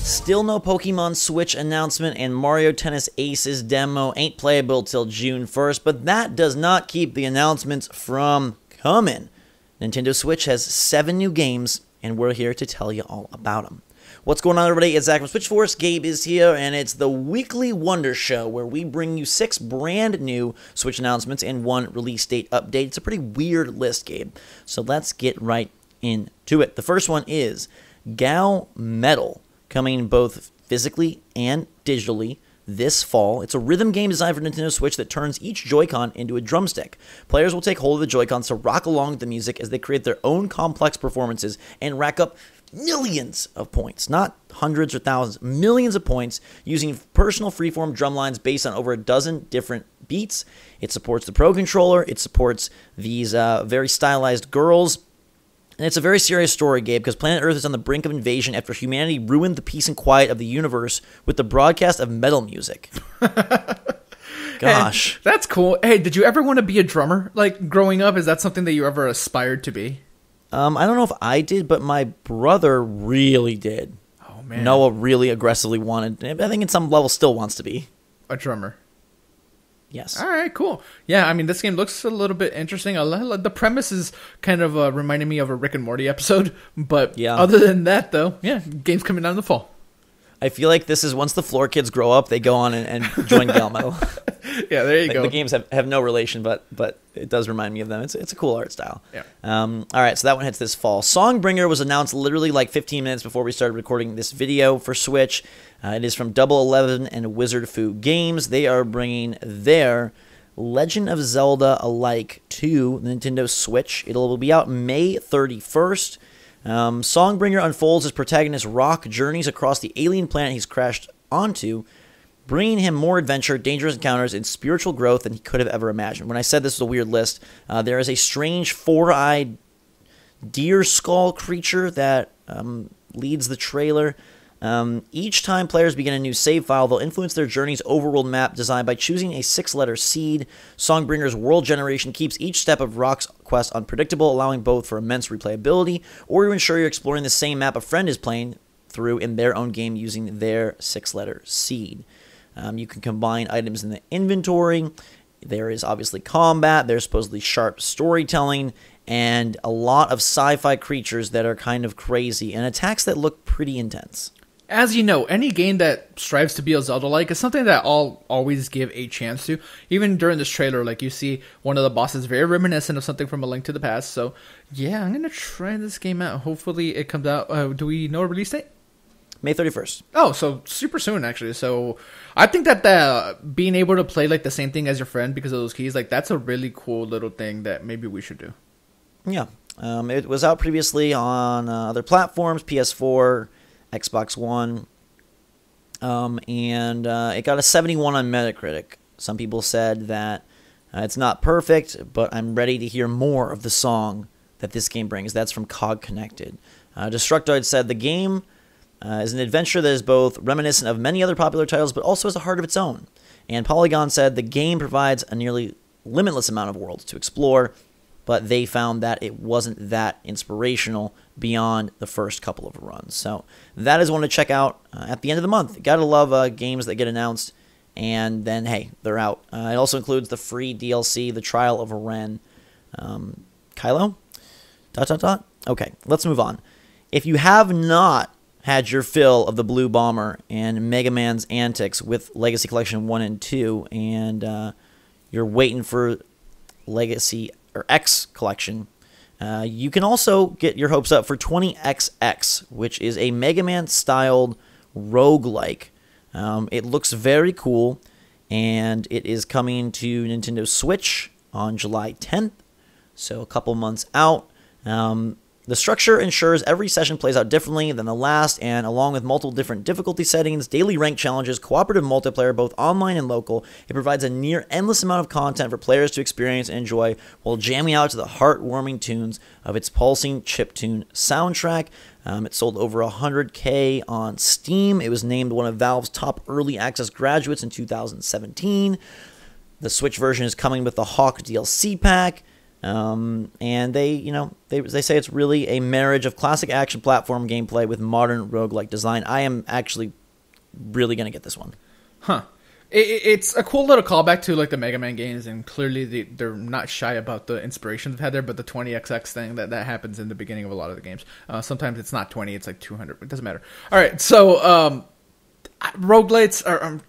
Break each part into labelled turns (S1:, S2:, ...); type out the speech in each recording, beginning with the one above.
S1: Still no Pokemon Switch announcement, and Mario Tennis Aces demo ain't playable till June 1st, but that does not keep the announcements from coming. Nintendo Switch has 7 new games, and we're here to tell you all about them. What's going on, everybody? It's Zach from Switch Force. Gabe is here, and it's the Weekly Wonder Show, where we bring you 6 brand new Switch announcements and 1 release date update. It's a pretty weird list, Gabe, so let's get right into it. The first one is Gal Metal, coming both physically and digitally this fall. It's a rhythm game designed for Nintendo Switch that turns each Joy-Con into a drumstick. Players will take hold of the Joy-Cons to rock along with the music as they create their own complex performances and rack up millions of points, not hundreds or thousands, millions of points using personal freeform drum lines based on over a dozen different beats. It supports the Pro Controller. It supports these very stylized girls. And it's a very serious story, Gabe, because planet Earth is on the brink of invasion after humanity ruined the peace and quiet of the universe with the broadcast of metal music. Gosh.
S2: Hey, that's cool. Hey, did you ever want to be a drummer? Like, growing up, is that something that you ever aspired to be?
S1: I don't know if I did, but my brother really did.
S2: Oh, man.
S1: Noah really aggressively wanted, I think in some level still wants to be.
S2: A drummer.
S1: Yes.
S2: All right, cool. Yeah, I mean, this game looks a little bit interesting. The premise is kind of reminding me of a Rick and Morty episode. But
S1: yeah,
S2: other than that, though, yeah, game's coming out in the fall.
S1: I feel like this is once the Floor Kids grow up, they go on and join Gal Metal.
S2: Yeah, there you go.
S1: The games have no relation, but it does remind me of them. It's a cool art style.
S2: Yeah.
S1: All right, so that one hits this fall. Songbringer was announced literally like 15 minutes before we started recording this video for Switch. It is from Double 11 and Wizard Fu Games. They are bringing their Legend of Zelda alike to Nintendo Switch. It'll be out May 31st. Songbringer unfolds as protagonist Rock journeys across the alien planet he's crashed onto, bringing him more adventure, dangerous encounters, and spiritual growth than he could have ever imagined. When I said this was a weird list, there is a strange 4-eyed deer skull creature that leads the trailer. Each time players begin a new save file, they'll influence their journey's overworld map designed by choosing a 6-letter seed. Songbringer's world generation keeps each step of Rock's quest unpredictable, allowing both for immense replayability or to ensure you're exploring the same map a friend is playing through in their own game using their 6-letter seed. You can combine items in the inventory. There is obviously combat. There's supposedly sharp storytelling and a lot of sci-fi creatures that are kind of crazy and attacks that look pretty intense.
S2: As you know, any game that strives to be a Zelda-like is something that I'll always give a chance to. Even during this trailer, like you see one of the bosses very reminiscent of something from A Link to the Past. So, yeah, I'm going to try this game out. Hopefully it comes out. Do we know a release date?
S1: May 31st.
S2: Oh, so super soon, actually. So I think that being able to play like the same thing as your friend because of those keys, like that's a really cool little thing that maybe we should do.
S1: Yeah. It was out previously on other platforms, PS4, Xbox One, and it got a 71 on Metacritic. Some people said that it's not perfect, but I'm ready to hear more of the song that this game brings. That's from COG Connected. Destructoid said the game is an adventure that is both reminiscent of many other popular titles, but also has a heart of its own. And Polygon said the game provides a nearly limitless amount of worlds to explore, but they found that it wasn't that inspirational beyond the first couple of runs. So that is one to check out at the end of the month. Gotta love games that get announced, and then, hey, they're out. It also includes the free DLC, The Trial of Ren. Kylo? ... Okay, let's move on. If you have not had your fill of the Blue Bomber and Mega Man's antics with Legacy Collection 1 and 2, and you're waiting for Legacy or X Collection, you can also get your hopes up for 20XX, which is a Mega Man-styled roguelike. It looks very cool, and it is coming to Nintendo Switch on July 10th, so a couple months out. The structure ensures every session plays out differently than the last, and along with multiple different difficulty settings, daily rank challenges, cooperative multiplayer, both online and local, it provides a near endless amount of content for players to experience and enjoy while jamming out to the heartwarming tunes of its pulsing chiptune soundtrack. It sold over 100K on Steam. It was named one of Valve's top early access graduates in 2017. The Switch version is coming with the Hawk DLC pack. And they say it's really a marriage of classic action platform gameplay with modern roguelike design. I am actually really going to get this one.
S2: Huh. It's a cool little callback to like the Mega Man games, and clearly they're not shy about the inspiration they've had there. But the 20XX thing that happens in the beginning of a lot of the games. Sometimes it's not 20, it's like 200. It doesn't matter. All right, so roguelites are.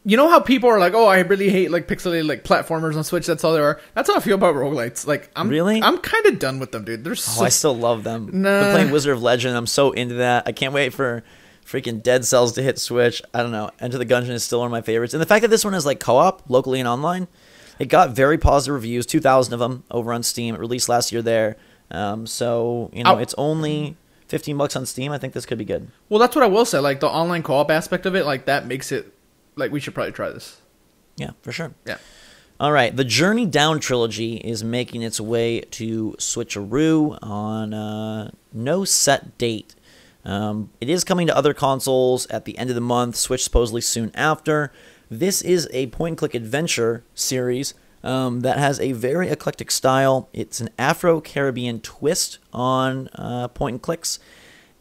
S2: You know how people are like, oh, I really hate like pixelated like platformers on Switch. That's all there are. That's how I feel about roguelites. Like, I'm kind of done with them, dude.
S1: I still love them.
S2: Nah.
S1: I'm playing Wizard of Legend. I'm so into that. I can't wait for freaking Dead Cells to hit Switch. I don't know. Enter the Gungeon is still one of my favorites. And the fact that this one is like co-op, locally and online, it got very positive reviews, 2,000 of them over on Steam. It released last year there. So, it's only $15 on Steam. I think this could be good.
S2: Well, that's what I will say. Like, the online co-op aspect of it, like, that makes it, like, we should probably try this.
S1: Yeah, for sure.
S2: Yeah.
S1: All right, the Journey Down trilogy is making its way to Switcheroo on no set date. It is coming to other consoles at the end of the month, Switch supposedly soon after. This is a point-and-click adventure series that has a very eclectic style. It's an Afro-Caribbean twist on point-and-clicks,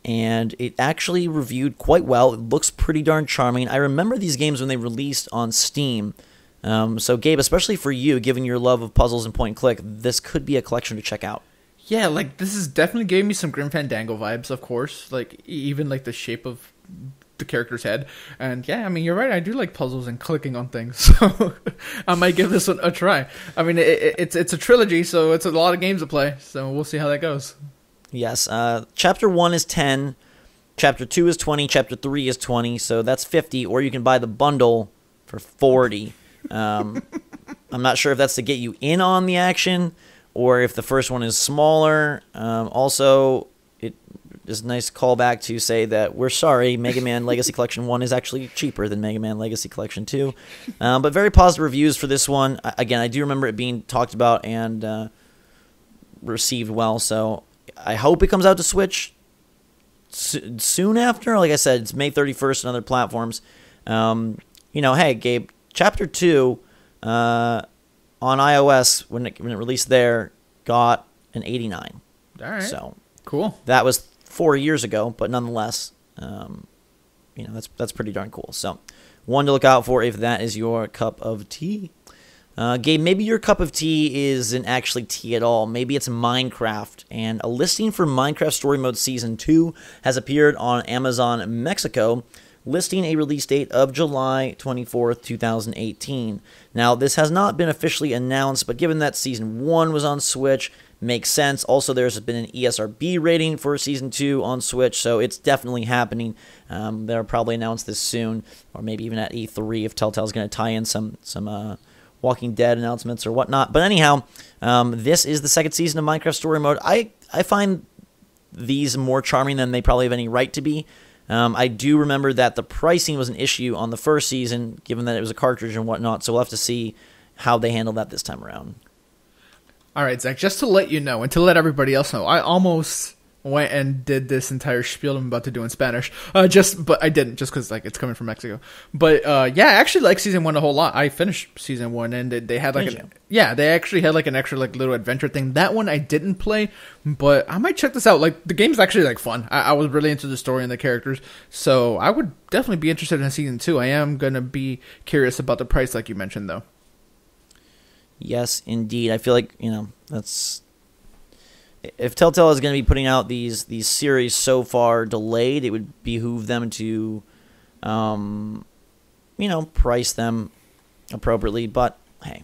S1: and it actually reviewed quite well. It looks pretty darn charming. I remember these games when they released on Steam. So, Gabe, especially for you, given your love of puzzles and point-and-click, this could be a collection to check out.
S2: Yeah, like, this is definitely giving me some Grim Fandango vibes, of course. Like, even, like, the shape of the character's head. And, yeah, I mean, you're right. I do like puzzles and clicking on things. So, I might give this one a try. I mean, it's a trilogy, so it's a lot of games to play. So, we'll see how that goes.
S1: Yes. Chapter 1 is 10. Chapter 2 is 20. Chapter 3 is 20. So, that's 50. Or you can buy the bundle for 40. I'm not sure if that's to get you in on the action, or if the first one is smaller. Also, it is a nice callback to say that we're sorry, Mega Man Legacy Collection 1 is actually cheaper than Mega Man Legacy Collection 2. But very positive reviews for this one. Again, I do remember it being talked about and received well, so I hope it comes out to Switch soon after. Like I said, it's May 31st on other platforms. Hey, Gabe, Chapter 2... on iOS, when it released there, got an 89.
S2: All right.
S1: So
S2: cool.
S1: That was 4 years ago, but nonetheless, that's pretty darn cool. So one to look out for if that is your cup of tea. Gabe, maybe your cup of tea isn't actually tea at all. Maybe it's Minecraft, and a listing for Minecraft Story Mode Season 2 has appeared on Amazon Mexico, listing a release date of July 24th, 2018. Now, this has not been officially announced, but given that Season 1 was on Switch, makes sense. Also, there's been an ESRB rating for Season 2 on Switch, so it's definitely happening. They'll probably announce this soon, or maybe even at E3 if Telltale's going to tie in some Walking Dead announcements or whatnot. But anyhow, this is the second season of Minecraft Story Mode. I find these more charming than they probably have any right to be. I do remember that the pricing was an issue on the first season, given that it was a cartridge and whatnot, so we'll have to see how they handle that this time around.
S2: All right, Zach, just to let you know, and to let everybody else know, I almost went and did this entire spiel I'm about to do in Spanish, but I didn't, just because it's coming from Mexico. But yeah, I actually like Season 1 a whole lot. I finished Season 1, and they had they actually had an extra little adventure thing. That one I didn't play, but I might check this out. The game's actually fun. I was really into the story and the characters, so I would definitely be interested in Season 2. I am gonna be curious about the price, like you mentioned, though.
S1: Yes, indeed. I feel like that's. If Telltale is going to be putting out these series so far delayed, it would behoove them to, price them appropriately. But hey,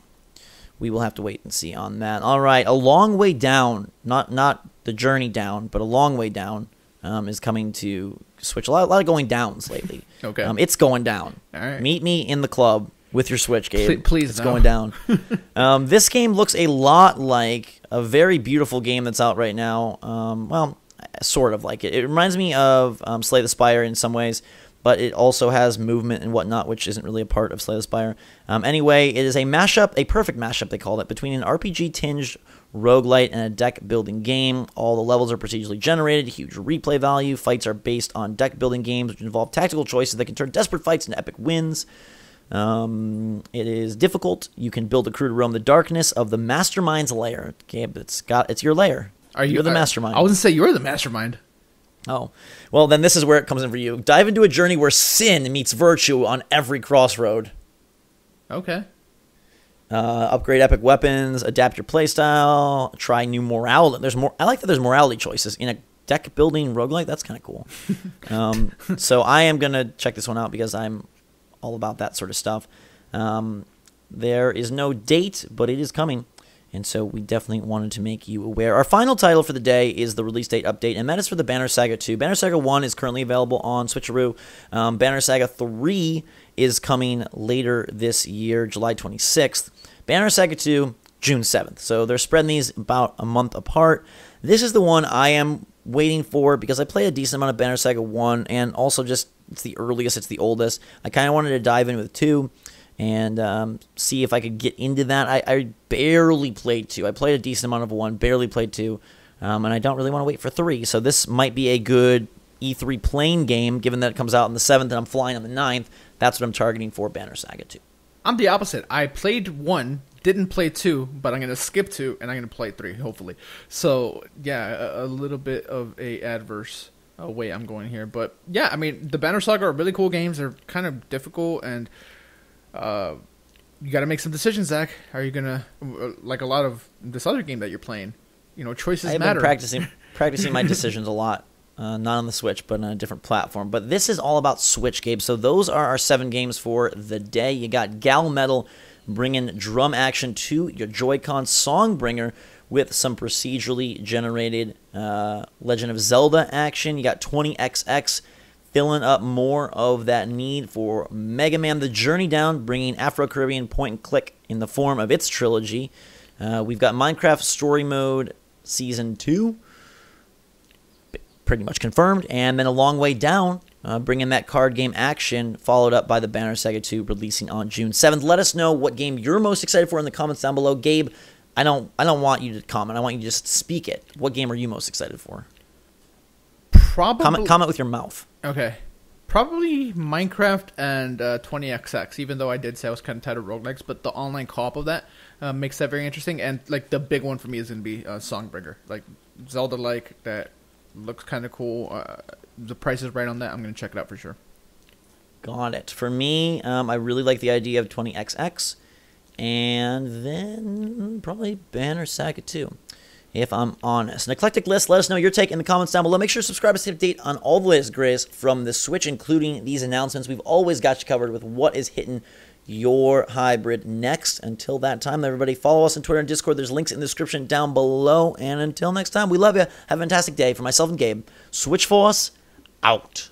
S1: we will have to wait and see on that. All right, A Long Way Down, not The Journey Down, but A Long Way Down, is coming to Switch. A lot of going downs lately.
S2: Okay,
S1: it's going down.
S2: All right,
S1: meet me in the club with your Switch, Gabe.
S2: Please,
S1: it's going down. This game looks a lot like a very beautiful game that's out right now. Sort of like it. It reminds me of Slay the Spire in some ways, but it also has movement and whatnot, which isn't really a part of Slay the Spire. Anyway, it is a mashup, a perfect mashup, they called it, between an RPG-tinged roguelite and a deck-building game. All the levels are procedurally generated, huge replay value. Fights are based on deck-building games, which involve tactical choices that can turn desperate fights into epic wins. It is difficult. You can build a crew to roam the darkness of the Mastermind's lair. Gabe, it's your lair. You're the mastermind.
S2: I wasn't say you're the mastermind.
S1: Oh, well, then this is where it comes in for you. Dive into a journey where sin meets virtue on every crossroad.
S2: Okay.
S1: Upgrade epic weapons, adapt your playstyle, try new morality. I like that there's morality choices in a deck building roguelike. That's kind of cool. So I am going to check this one out because I'm all about that sort of stuff. There is no date, but it is coming. And so we definitely wanted to make you aware. Our final title for the day is the release date update, and that is for the Banner Saga 2. Banner Saga 1 is currently available on Switcheroo. Banner Saga 3 is coming later this year, July 26th. Banner Saga 2, June 7th. So they're spreading these about a month apart. This is the one I am waiting for because I play a decent amount of Banner Saga 1, and also just it's the earliest, it's the oldest. I kind of wanted to dive in with 2. And see if I could get into that. I barely played 2. I played a decent amount of 1, barely played 2, and I don't really want to wait for 3. So this might be a good E3 playing game, given that it comes out on the 7th and I'm flying on the 9th. That's what I'm targeting for Banner Saga 2.
S2: I'm the opposite. I played 1, didn't play 2, but I'm going to skip 2, and I'm going to play 3, hopefully. So, yeah, a little bit of a adverse way I'm going here. But, yeah, I mean, the Banner Saga are really cool games. They're kind of difficult, and you got to make some decisions, Zach. Are you gonna like a lot of this other game that you're playing? Choices matter.
S1: I've been practicing my decisions a lot, not on the Switch, but on a different platform. But this is all about Switch, Gabe. So those are our 7 games for the day. You got Gal Metal bringing drum action to your Joy-Con, Songbringer with some procedurally generated Legend of Zelda action. You got 20XX. Filling up more of that need for Mega Man The Journey Down, bringing Afro-Caribbean point-and-click in the form of its trilogy. We've got Minecraft Story Mode Season 2, pretty much confirmed. And then A Long Way Down, bringing that card game action, followed up by the Banner Saga 2, releasing on June 7th. Let us know what game you're most excited for in the comments down below. Gabe, I don't want you to comment. I want you to just speak it. What game are you most excited for? Comment with your mouth.
S2: Okay. Probably Minecraft and 20XX, even though I did say I was kind of tired of roguelikes, but the online co-op of that makes that very interesting. And like the big one for me is going to be Songbringer. Like Zelda-like, that looks kind of cool. The price is right on that. I'm going to check it out for sure. Got
S1: it. For me, I really like the idea of 20XX. And then probably Banner Saga 2. If I'm honest. An eclectic list. Let us know your take in the comments down below. Make sure to subscribe to stay up to date on all the latest greatest from the Switch, including these announcements. We've always got you covered with what is hitting your hybrid next. Until that time, everybody, follow us on Twitter and Discord. There's links in the description down below. And until next time, we love you. Have a fantastic day. For myself and Gabe, Switch Force, out.